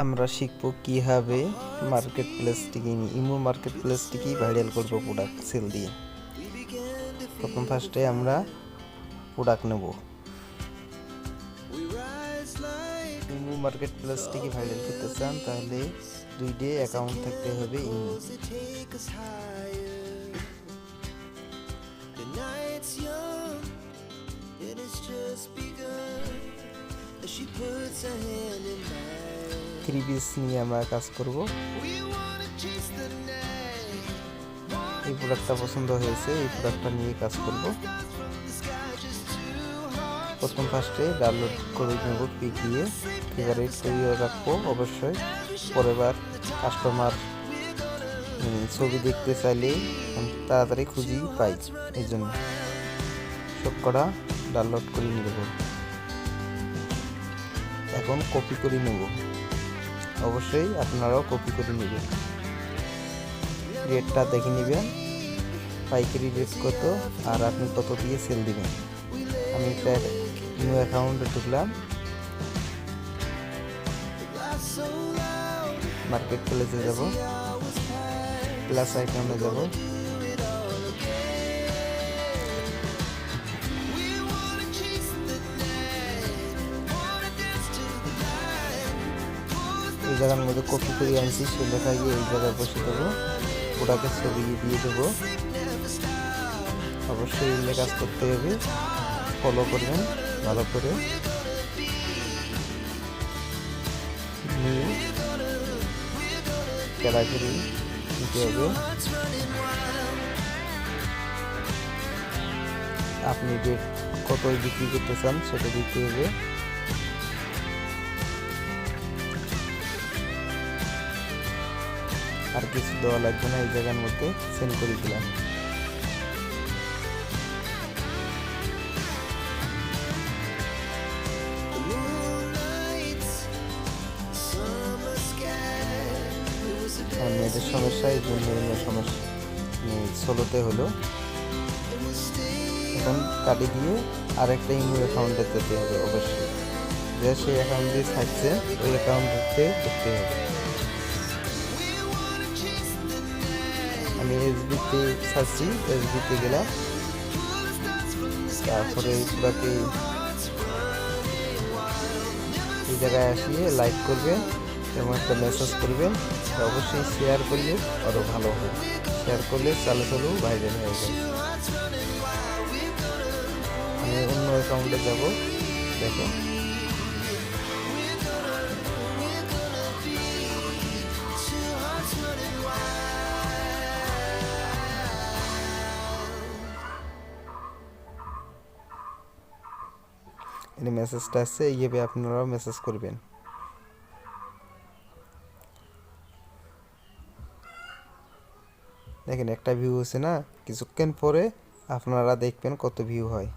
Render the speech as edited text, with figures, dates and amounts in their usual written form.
আমরা শিখবো কিভাবে মার্কেট প্লেস থেকে ইমো মার্কেট প্লেস থেকে ভাইরাল করবো প্রোডাক্ট সেল দিয়ে। প্রথম ফার্স্টে আমরা প্রোডাক্ট নেব। ইমো মার্কেট প্লেস থেকে ভাইরাল করতে চান তাহলে 2 অ্যাকাউন্ট থাকতে হবে ইমো। ফ্রিবিস নিয়ে আমরা কাজ করব। এই প্রোডাক্টটা পছন্দ হয়েছে, এই প্রোডাক্টটা নিয়ে কাজ করব। প্রথম ফার্স্টে ডাউনলোড করে নেব পিক দিয়ে, ফেভারিট তৈরি রাখবো অবশ্যই। পরের বার কাস্টমার ছবি দেখতে চাইলে তাড়াতাড়ি খুঁজি পাই, এই জন্য সব কটা ডাউনলোড করে নেব। এখন কপি করে নেব, অবশ্যই আপনারাও কপি করে নেবেন। রেটটা দেখে নেবেন, পাইকারি রেট কত আর আপনি কত দিয়ে সেল দিবেন। আমি একটা নিউ অ্যাকাউন্টে ঢুকলাম, মার্কেট প্লেসে যাব, প্লাস আইকনে যাব, এই জায়গার মধ্যে কপি করে আনছি সে লেখা গিয়ে এই জায়গায় বসে দেবো, ওটাকে ছবি দিয়ে দেবো। অবশ্যই এগুলো কাজ করতে হবে, ফলো করবেন ভালো করে। ক্যারাগরি দিতে হবে, আপনি রেট কত বিক্রি করতে চান সেটা দিতে হবে। আর কিছু দেওয়া লাগবে না, এই জায়গার মধ্যে সেন্ড করে দিলাম। মেয়েদের সমস্যা, এই জন্য সমস্যা সোলোতে হলো। এখন কাটি দিয়ে আরেকটা ইমেল অ্যাকাউন্টে যেতে হবে অবশ্যই, যে সেই অ্যাকাউন্টে থাকছে ওই অ্যাকাউন্টে দেখতে হবে। আমি এসবিতে ছাড়ছি, এসবিতে গেলাম, তারপরে পুরাকে এই জায়গায় আসিয়ে লাইক করবেন এবং একটা মেসেজ করবেন। অবশ্যই শেয়ার করলে আরও ভালো হবে, শেয়ার করলে চালু চালু ভাইরাল হয়ে যায়। আমি অন্য অ্যাকাউন্টে যাব, দেখো এই মেসেজটা আসছে, এইভাবে আপনারাও মেসেজ করবেন। দেখেন একটা ভিউ হচ্ছে না, কিছুক্ষণ পরে আপনারা দেখবেন কত ভিউ হয়।